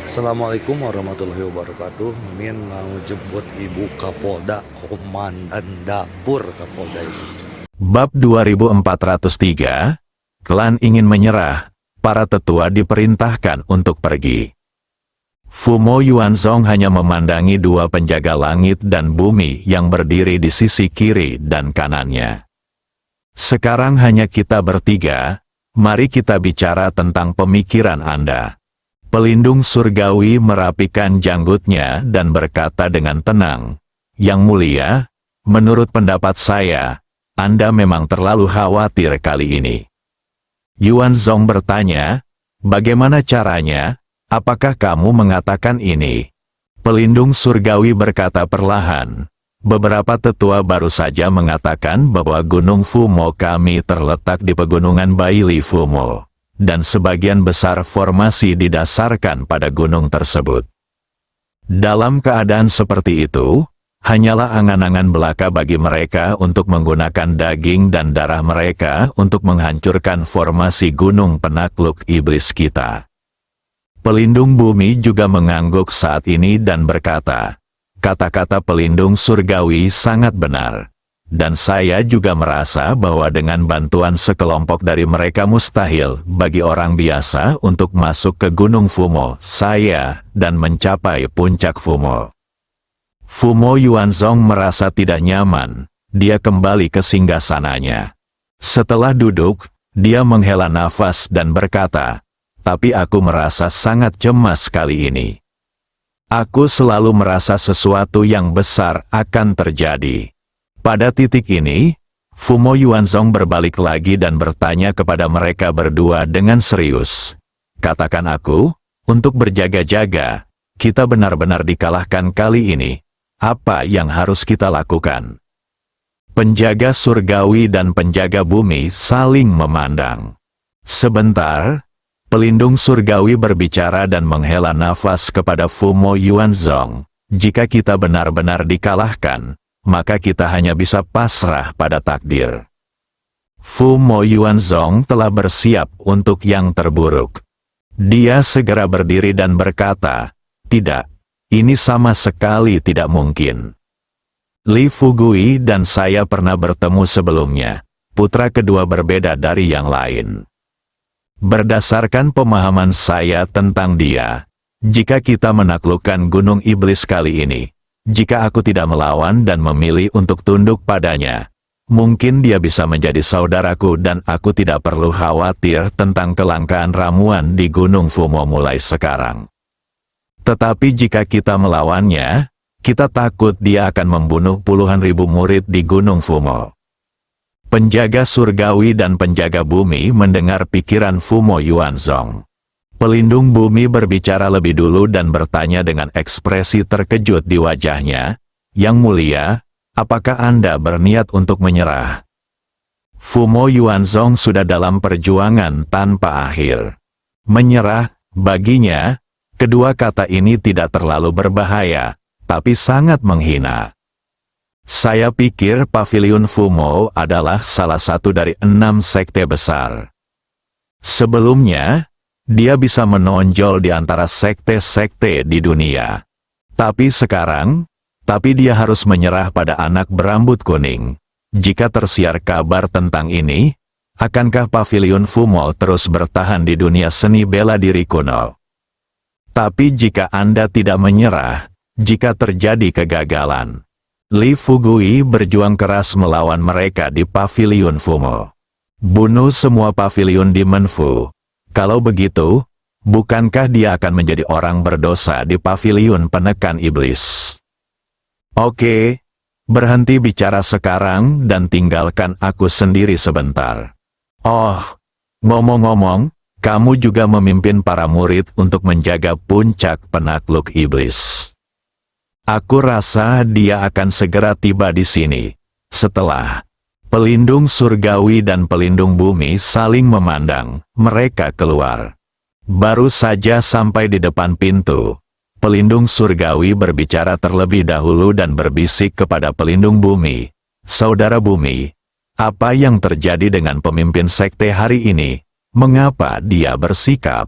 Assalamualaikum warahmatullahi wabarakatuh. Mimin mau jemput Ibu Kapolda, Komandan Dapur Kapolda itu. Bab 2403, Klan ingin menyerah, para tetua diperintahkan untuk pergi. Fumo Yuanzong hanya memandangi dua penjaga langit dan bumi yang berdiri di sisi kiri dan kanannya. Sekarang hanya kita bertiga, mari kita bicara tentang pemikiran Anda. Pelindung surgawi merapikan janggutnya dan berkata dengan tenang, "Yang mulia, menurut pendapat saya, Anda memang terlalu khawatir kali ini." Yuanzong bertanya, "Bagaimana caranya? Apakah kamu mengatakan ini?" Pelindung surgawi berkata perlahan, "Beberapa tetua baru saja mengatakan bahwa Gunung Fumo kami terletak di pegunungan Baili Fumo. Dan sebagian besar formasi didasarkan pada gunung tersebut. Dalam keadaan seperti itu, hanyalah angan-angan belaka bagi mereka untuk menggunakan daging dan darah mereka untuk menghancurkan formasi gunung penakluk iblis kita." Pelindung bumi juga mengangguk saat ini dan berkata, "Kata-kata pelindung surgawi sangat benar. Dan saya juga merasa bahwa dengan bantuan sekelompok dari mereka mustahil bagi orang biasa untuk masuk ke Gunung Fumo saya dan mencapai puncak Fumo." Fumo Yuanzong merasa tidak nyaman. Dia kembali ke singgasananya. Setelah duduk, dia menghela nafas dan berkata, "Tapi aku merasa sangat cemas kali ini. Aku selalu merasa sesuatu yang besar akan terjadi." Pada titik ini, Fumo Yuanzong berbalik lagi dan bertanya kepada mereka berdua dengan serius, "Katakan aku, untuk berjaga-jaga, kita benar-benar dikalahkan kali ini. Apa yang harus kita lakukan?" Penjaga surgawi dan penjaga bumi saling memandang. Sebentar, pelindung surgawi berbicara dan menghela nafas kepada Fumo Yuanzong, "Jika kita benar-benar dikalahkan, maka kita hanya bisa pasrah pada takdir." Fumo Yuanzong telah bersiap untuk yang terburuk. Dia segera berdiri dan berkata, "Tidak, ini sama sekali tidak mungkin. Li Fugui dan saya pernah bertemu sebelumnya. Putra kedua berbeda dari yang lain. Berdasarkan pemahaman saya tentang dia, jika kita menaklukkan Gunung Iblis kali ini, jika aku tidak melawan dan memilih untuk tunduk padanya, mungkin dia bisa menjadi saudaraku dan aku tidak perlu khawatir tentang kelangkaan ramuan di Gunung Fumo mulai sekarang. Tetapi jika kita melawannya, kita takut dia akan membunuh puluhan ribu murid di Gunung Fumo." Penjaga surgawi dan penjaga bumi mendengar pikiran Fumo Yuanzong. Pelindung bumi berbicara lebih dulu dan bertanya dengan ekspresi terkejut di wajahnya, "Yang mulia, apakah Anda berniat untuk menyerah?" Fumo Yuanzong sudah dalam perjuangan tanpa akhir. Menyerah, baginya, kedua kata ini tidak terlalu berbahaya, tapi sangat menghina. "Saya pikir Paviliun Fumo adalah salah satu dari 6 sekte besar. Sebelumnya, dia bisa menonjol di antara sekte-sekte di dunia. Tapi sekarang, dia harus menyerah pada anak berambut kuning. Jika tersiar kabar tentang ini, akankah Paviliun Fumo terus bertahan di dunia seni bela diri kuno? Tapi jika Anda tidak menyerah, jika terjadi kegagalan, Li Fugui berjuang keras melawan mereka di Paviliun Fumo. Bunuh semua paviliun di Menfu. Kalau begitu, bukankah dia akan menjadi orang berdosa di paviliun penekan iblis? Oke, berhenti bicara sekarang dan tinggalkan aku sendiri sebentar. Oh, ngomong-ngomong, kamu juga memimpin para murid untuk menjaga puncak penakluk iblis. Aku rasa dia akan segera tiba di sini." Setelah pelindung surgawi dan pelindung bumi saling memandang, mereka keluar. Baru saja sampai di depan pintu, pelindung surgawi berbicara terlebih dahulu dan berbisik kepada pelindung bumi, "Saudara bumi, apa yang terjadi dengan pemimpin sekte hari ini? Mengapa dia bersikap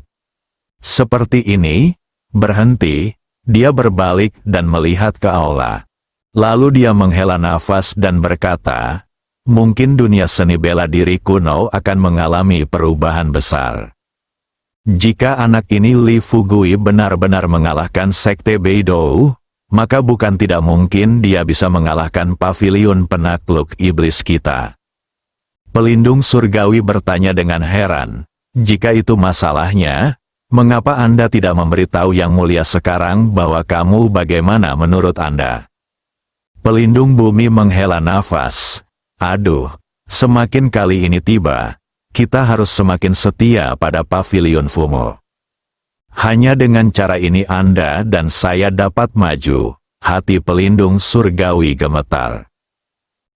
seperti ini?" Berhenti, dia berbalik dan melihat ke aula. Lalu dia menghela nafas dan berkata, mungkin dunia seni bela diri kuno akan mengalami perubahan besar. Jika anak ini Li Fugui benar-benar mengalahkan Sekte Beidou, maka bukan tidak mungkin dia bisa mengalahkan pavilion penakluk iblis kita. Pelindung surgawi bertanya dengan heran, jika itu masalahnya, mengapa Anda tidak memberitahu Yang Mulia sekarang bahwa kamu bagaimana menurut Anda? Pelindung bumi menghela nafas. Aduh, semakin kali ini tiba, kita harus semakin setia pada pavilion Fumo. Hanya dengan cara ini Anda dan saya dapat maju. Hati pelindung surgawi gemetar.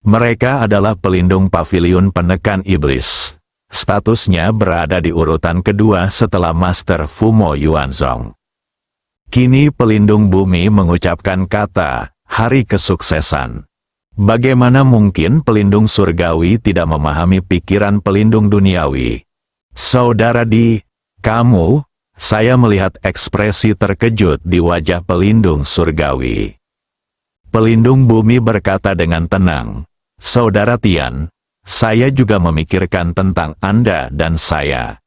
Mereka adalah pelindung pavilion penekan iblis. Statusnya berada di urutan kedua setelah Master Fumo Yuanzong. Kini pelindung bumi mengucapkan kata, hari kesuksesan. Bagaimana mungkin pelindung surgawi tidak memahami pikiran pelindung duniawi? Saudara kamu, saya melihat ekspresi terkejut di wajah pelindung surgawi. Pelindung bumi berkata dengan tenang, Saudara Tian, saya juga memikirkan tentang Anda dan saya.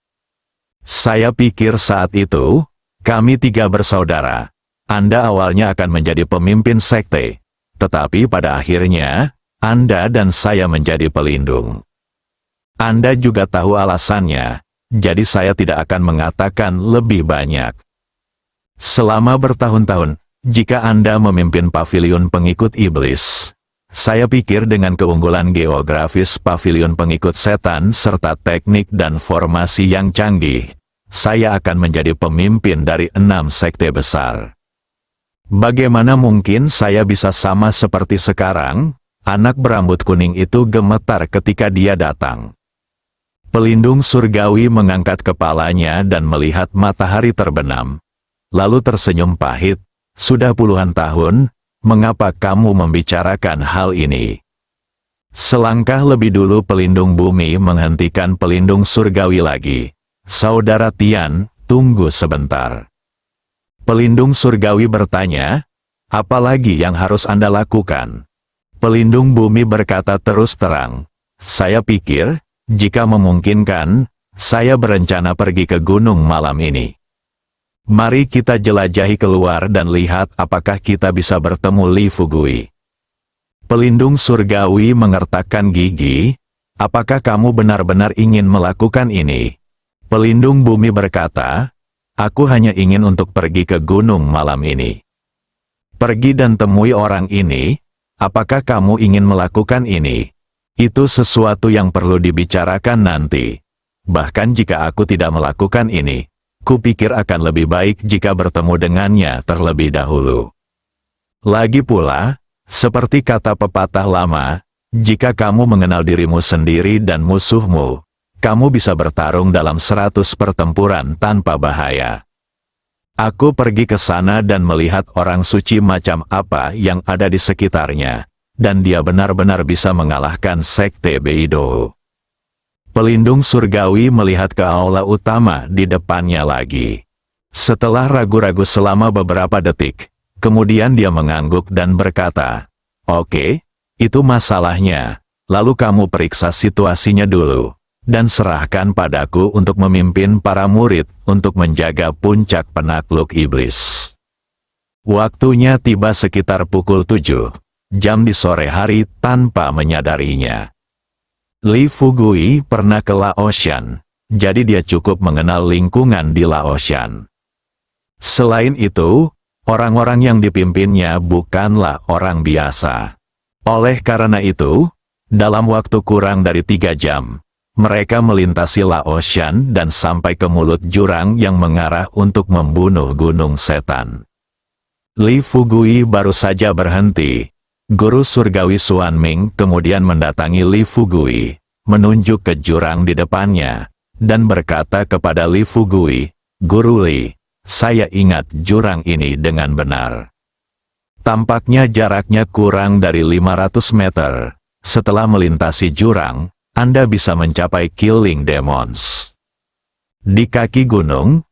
Saya pikir saat itu, kami tiga bersaudara. Anda awalnya akan menjadi pemimpin sekte, tetapi pada akhirnya, Anda dan saya menjadi pelindung. Anda juga tahu alasannya, jadi saya tidak akan mengatakan lebih banyak. Selama bertahun-tahun, jika Anda memimpin pavilion pengikut iblis, saya pikir dengan keunggulan geografis pavilion pengikut setan serta teknik dan formasi yang canggih, saya akan menjadi pemimpin dari 6 sekte besar. Bagaimana mungkin saya bisa sama seperti sekarang? Anak berambut kuning itu gemetar ketika dia datang. Pelindung surgawi mengangkat kepalanya dan melihat matahari terbenam. Lalu tersenyum pahit, sudah puluhan tahun, mengapa kamu membicarakan hal ini? Selangkah lebih dulu pelindung bumi menghentikan pelindung surgawi lagi. Saudara Tian, tunggu sebentar. Pelindung surgawi bertanya, apa lagi yang harus Anda lakukan? Pelindung bumi berkata terus terang, saya pikir, jika memungkinkan, saya berencana pergi ke gunung malam ini. Mari kita jelajahi keluar dan lihat apakah kita bisa bertemu Li Fugui. Pelindung surgawi mengertakkan gigi, apakah kamu benar-benar ingin melakukan ini? Pelindung bumi berkata, aku hanya ingin untuk pergi ke gunung malam ini. Pergi dan temui orang ini, apakah kamu ingin melakukan ini? Itu sesuatu yang perlu dibicarakan nanti. Bahkan jika aku tidak melakukan ini, kupikir akan lebih baik jika bertemu dengannya terlebih dahulu. Lagi pula, seperti kata pepatah lama, jika kamu mengenal dirimu sendiri dan musuhmu, kamu bisa bertarung dalam 100 pertempuran tanpa bahaya. Aku pergi ke sana dan melihat orang suci macam apa yang ada di sekitarnya, dan dia benar-benar bisa mengalahkan Sekte Beidou. Pelindung surgawi melihat ke aula utama di depannya lagi. Setelah ragu-ragu selama beberapa detik, kemudian dia mengangguk dan berkata, oke, itu masalahnya, lalu kamu periksa situasinya dulu. Dan serahkan padaku untuk memimpin para murid untuk menjaga puncak penakluk iblis. Waktunya tiba sekitar pukul 7 jam di sore hari tanpa menyadarinya. Li Fugui pernah ke Laosian, jadi dia cukup mengenal lingkungan di Laosian. Selain itu, orang-orang yang dipimpinnya bukanlah orang biasa. Oleh karena itu, dalam waktu kurang dari 3 jam, mereka melintasi Laosian dan sampai ke mulut jurang yang mengarah untuk membunuh gunung setan. Li Fugui baru saja berhenti. Guru surgawi Xuan Ming kemudian mendatangi Li Fugui, menunjuk ke jurang di depannya, dan berkata kepada Li Fugui, Guru Li, saya ingat jurang ini dengan benar. Tampaknya jaraknya kurang dari 500 meter. Setelah melintasi jurang, Anda bisa mencapai Killing Demons. Di kaki gunung,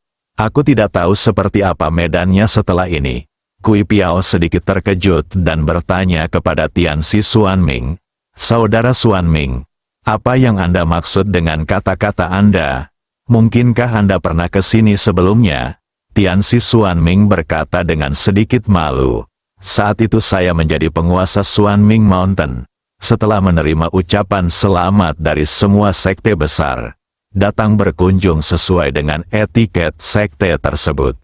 Aku tidak tahu seperti apa medannya setelah ini. Kui Piao sedikit terkejut dan bertanya kepada Tianxi Xuanming, "Saudara Xuanming, apa yang Anda maksud dengan kata-kata Anda? Mungkinkah Anda pernah ke sini sebelumnya?" Tianxi Xuanming berkata dengan sedikit malu, "Saat itu saya menjadi penguasa Xuanming Mountain. Setelah menerima ucapan selamat dari semua sekte besar, datang berkunjung sesuai dengan etiket sekte tersebut.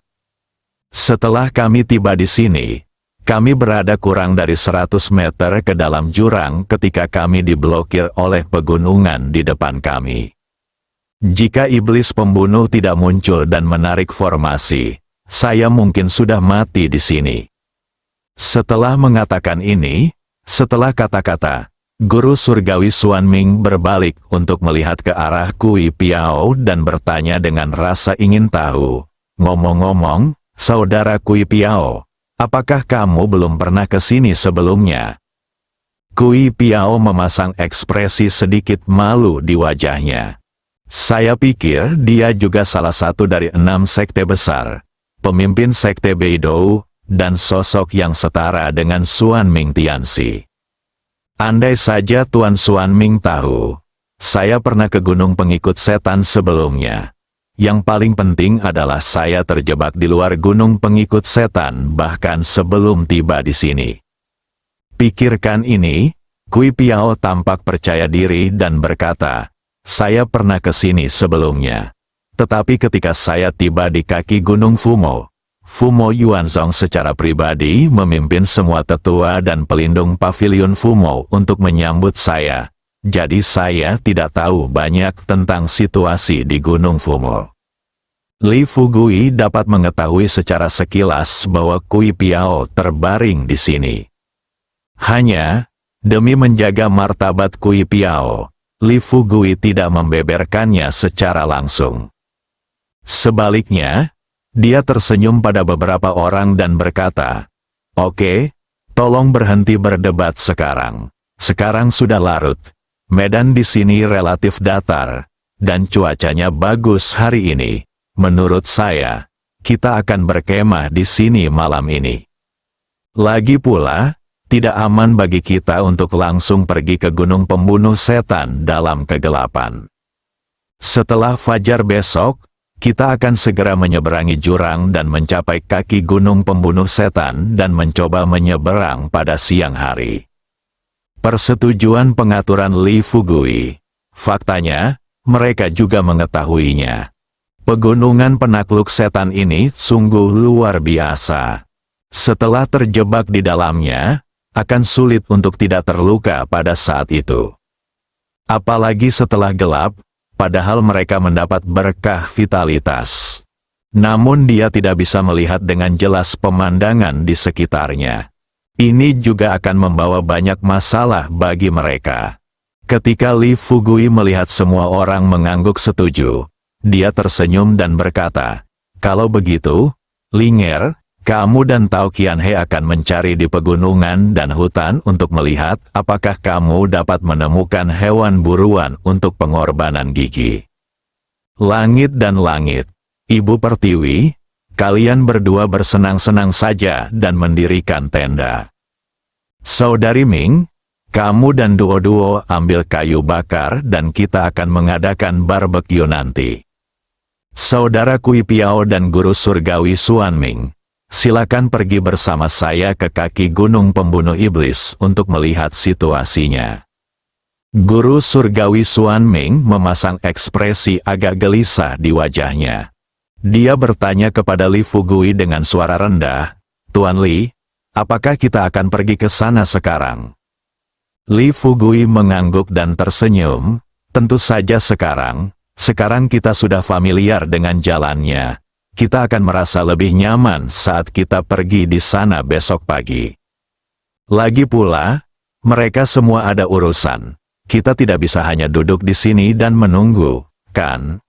Setelah kami tiba di sini, kami berada kurang dari 100 meter ke dalam jurang ketika kami diblokir oleh pegunungan di depan kami. Jika iblis pembunuh tidak muncul dan menarik formasi, saya mungkin sudah mati di sini." Setelah mengatakan ini, setelah kata-kata, Guru Surgawi Xuanming berbalik untuk melihat ke arah Kui Piao dan bertanya dengan rasa ingin tahu, "Ngomong-ngomong, Saudara Kui Piao, apakah kamu belum pernah ke sini sebelumnya?" Kui Piao memasang ekspresi sedikit malu di wajahnya. Saya pikir dia juga salah satu dari 6 sekte besar, pemimpin sekte Beidou, dan sosok yang setara dengan Xuanming Tianxi. Andai saja Tuan Xuanming tahu, saya pernah ke Gunung Pengikut Setan sebelumnya. Yang paling penting adalah saya terjebak di luar Gunung Pengikut Setan bahkan sebelum tiba di sini. Pikirkan ini, Kui Piao tampak percaya diri dan berkata, "Saya pernah ke sini sebelumnya. Tetapi ketika saya tiba di kaki Gunung Fumo, Fumo Yuanzong secara pribadi memimpin semua tetua dan pelindung pavilion Fumo untuk menyambut saya. Jadi saya tidak tahu banyak tentang situasi di Gunung Fumo." Li Fugui dapat mengetahui secara sekilas bahwa Kui Piao terbaring di sini. Hanya, demi menjaga martabat Kui Piao, Li Fugui tidak membeberkannya secara langsung. Sebaliknya, dia tersenyum pada beberapa orang dan berkata, "Oke, tolong berhenti berdebat sekarang. Sekarang sudah larut. Medan di sini relatif datar, dan cuacanya bagus hari ini. Menurut saya, kita akan berkemah di sini malam ini. Lagi pula, tidak aman bagi kita untuk langsung pergi ke Gunung Pembunuh Setan dalam kegelapan. Setelah fajar besok, kita akan segera menyeberangi jurang dan mencapai kaki Gunung Pembunuh Setan dan mencoba menyeberang pada siang hari." Persetujuan pengaturan Li Fugui. Faktanya, mereka juga mengetahuinya. Pegunungan penakluk setan ini sungguh luar biasa. Setelah terjebak di dalamnya, akan sulit untuk tidak terluka pada saat itu. Apalagi setelah gelap, padahal mereka mendapat berkah vitalitas. Namun dia tidak bisa melihat dengan jelas pemandangan di sekitarnya. Ini juga akan membawa banyak masalah bagi mereka. Ketika Li Fugui melihat semua orang mengangguk setuju, dia tersenyum dan berkata, "Kalau begitu, Linger, kamu dan Tao Qianhe akan mencari di pegunungan dan hutan untuk melihat apakah kamu dapat menemukan hewan buruan untuk pengorbanan gigi." Langit dan langit, Ibu Pertiwi, kalian berdua bersenang-senang saja dan mendirikan tenda. Saudari Ming, kamu dan duo-duo ambil kayu bakar dan kita akan mengadakan barbeque nanti. Saudara Kui Piao dan Guru Surgawi Xuanming, silakan pergi bersama saya ke kaki Gunung Pembunuh Iblis untuk melihat situasinya. Guru Surgawi Xuanming memasang ekspresi agak gelisah di wajahnya. Dia bertanya kepada Li Fugui dengan suara rendah, "Tuan Li, apakah kita akan pergi ke sana sekarang?" Li Fugui mengangguk dan tersenyum, "Tentu saja sekarang. Sekarang kita sudah familiar dengan jalannya. Kita akan merasa lebih nyaman saat kita pergi di sana besok pagi. Lagi pula, mereka semua ada urusan. Kita tidak bisa hanya duduk di sini dan menunggu, kan?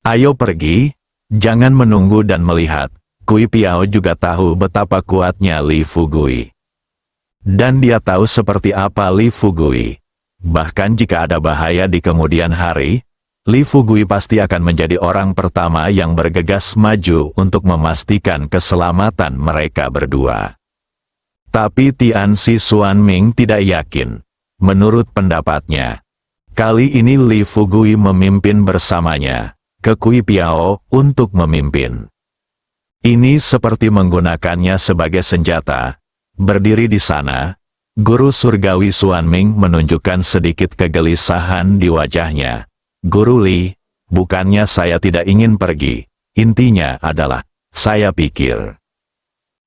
Ayo pergi. Jangan menunggu dan melihat." Kui Piao juga tahu betapa kuatnya Li Fugui. Dan dia tahu seperti apa Li Fugui. Bahkan jika ada bahaya di kemudian hari, Li Fugui pasti akan menjadi orang pertama yang bergegas maju untuk memastikan keselamatan mereka berdua. Tapi Tianxi Xuanming tidak yakin. Menurut pendapatnya, kali ini Li Fugui memimpin bersamanya ke Kui Piao untuk memimpin. Ini seperti menggunakannya sebagai senjata. Berdiri di sana, Guru Surgawi Xuanming menunjukkan sedikit kegelisahan di wajahnya. Guru Li, bukannya saya tidak ingin pergi. Intinya adalah, saya pikir.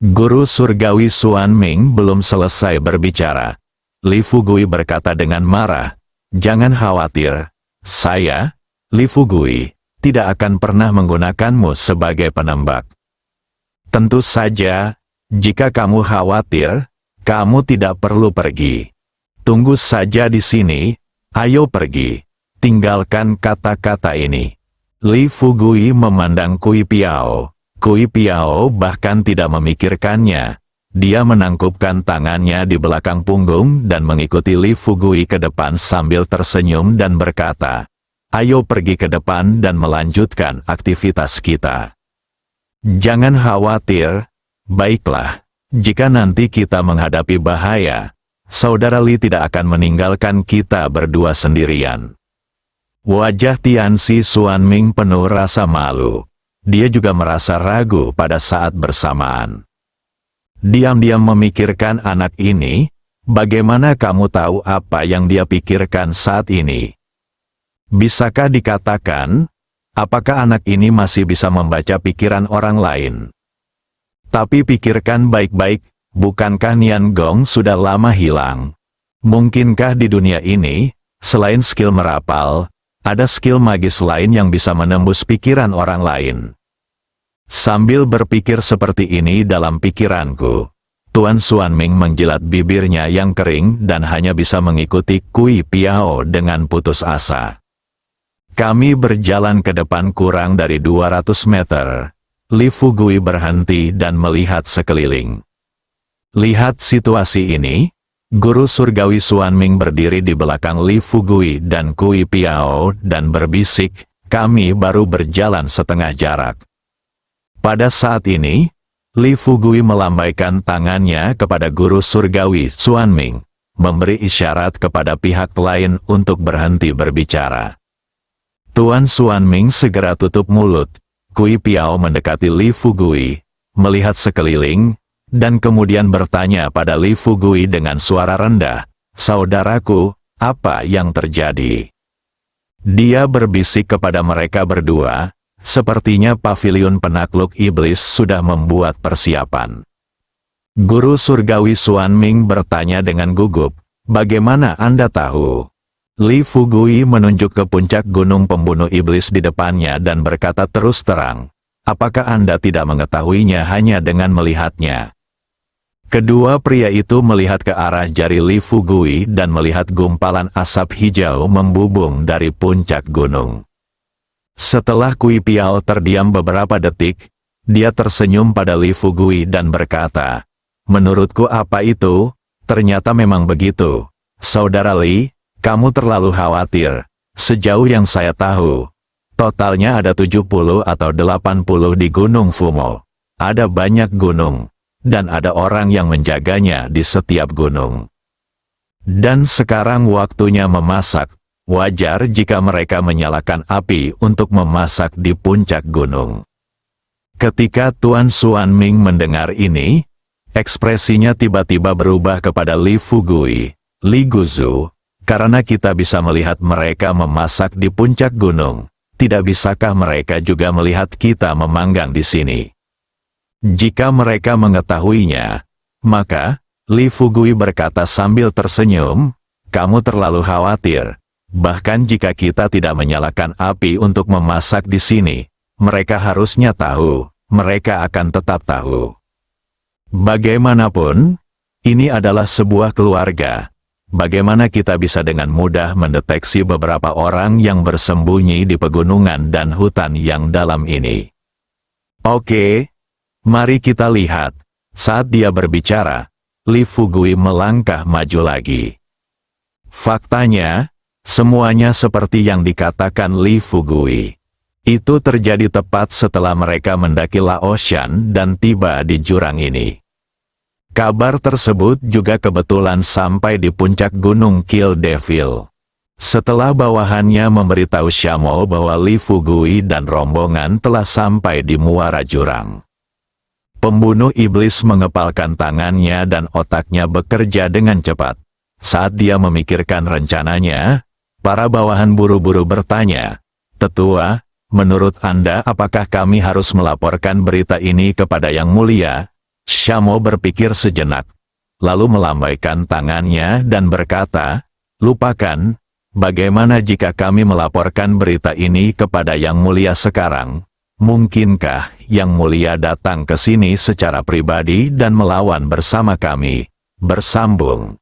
Guru Surgawi Xuanming belum selesai berbicara. Li Fugui berkata dengan marah, jangan khawatir, saya, Li Fugui, tidak akan pernah menggunakanmu sebagai penembak. Tentu saja, jika kamu khawatir, kamu tidak perlu pergi. Tunggu saja di sini, ayo pergi. Tinggalkan kata-kata ini. Li Fugui memandang Kui Piao. Kui Piao bahkan tidak memikirkannya. Dia menangkupkan tangannya di belakang punggung dan mengikuti Li Fugui ke depan sambil tersenyum dan berkata, ayo pergi ke depan dan melanjutkan aktivitas kita. Jangan khawatir, baiklah, jika nanti kita menghadapi bahaya, Saudara Li tidak akan meninggalkan kita berdua sendirian. Wajah Tianxi Xuanming penuh rasa malu. Dia juga merasa ragu pada saat bersamaan. Diam-diam memikirkan anak ini, bagaimana kamu tahu apa yang dia pikirkan saat ini? Bisakah dikatakan, apakah anak ini masih bisa membaca pikiran orang lain? Tapi pikirkan baik-baik, bukankah Nian Gong sudah lama hilang? Mungkinkah di dunia ini, selain skill merapal, ada skill magis lain yang bisa menembus pikiran orang lain? Sambil berpikir seperti ini dalam pikiranku, Tuan Xuanming menjilat bibirnya yang kering dan hanya bisa mengikuti Kui Piao dengan putus asa. Kami berjalan ke depan kurang dari 200 meter. Li Fugui berhenti dan melihat sekeliling. Lihat situasi ini. Guru Surgawi Xuanming berdiri di belakang Li Fugui dan Kui Piao dan berbisik, kami baru berjalan setengah jarak. Pada saat ini, Li Fugui melambaikan tangannya kepada Guru Surgawi Xuanming, memberi isyarat kepada pihak lain untuk berhenti berbicara. Tuan Xuanming segera tutup mulut. Kui Piao mendekati Li Fugui, melihat sekeliling, dan kemudian bertanya pada Li Fugui dengan suara rendah, saudaraku, apa yang terjadi? Dia berbisik kepada mereka berdua, sepertinya pavilion penakluk iblis sudah membuat persiapan. Guru Surgawi Xuanming bertanya dengan gugup, bagaimana Anda tahu? Li Fugui menunjuk ke puncak gunung pembunuh iblis di depannya dan berkata terus terang, apakah Anda tidak mengetahuinya hanya dengan melihatnya? Kedua pria itu melihat ke arah jari Li Fugui dan melihat gumpalan asap hijau membubung dari puncak gunung. Setelah Kui Piao terdiam beberapa detik, dia tersenyum pada Li Fugui dan berkata, menurutku apa itu? Ternyata memang begitu. Saudara Li, kamu terlalu khawatir. Sejauh yang saya tahu, totalnya ada 70 atau 80 di Gunung Fumo. Ada banyak gunung. Dan ada orang yang menjaganya di setiap gunung. Dan sekarang waktunya memasak. Wajar jika mereka menyalakan api untuk memasak di puncak gunung. Ketika Tuan Xuanming mendengar ini, ekspresinya tiba-tiba berubah kepada Li Fugui, Li Guzu, karena kita bisa melihat mereka memasak di puncak gunung, tidak bisakah mereka juga melihat kita memanggang di sini? Jika mereka mengetahuinya, maka, Li Fugui berkata sambil tersenyum, kamu terlalu khawatir. Bahkan jika kita tidak menyalakan api untuk memasak di sini, mereka harusnya tahu, mereka akan tetap tahu. Bagaimanapun, ini adalah sebuah keluarga. Bagaimana kita bisa dengan mudah mendeteksi beberapa orang yang bersembunyi di pegunungan dan hutan yang dalam ini? Oke. Mari kita lihat. Saat dia berbicara, Li Fugui melangkah maju lagi. Faktanya, Semuanya seperti yang dikatakan Li Fugui. Itu terjadi tepat setelah mereka mendaki Laoshan dan tiba di jurang ini. Kabar tersebut juga kebetulan sampai di puncak gunung Kill Devil. Setelah bawahannya memberitahu Xiamo bahwa Li Fugui dan rombongan telah sampai di muara jurang. Pembunuh iblis mengepalkan tangannya dan otaknya bekerja dengan cepat. Saat dia memikirkan rencananya, para bawahan buru-buru bertanya, "Tetua, menurut Anda apakah kami harus melaporkan berita ini kepada Yang Mulia?" Xiamo berpikir sejenak, lalu melambaikan tangannya dan berkata, "Lupakan, bagaimana jika kami melaporkan berita ini kepada Yang Mulia sekarang? Mungkinkah Yang Mulia datang ke sini secara pribadi dan melawan bersama kami?" Bersambung.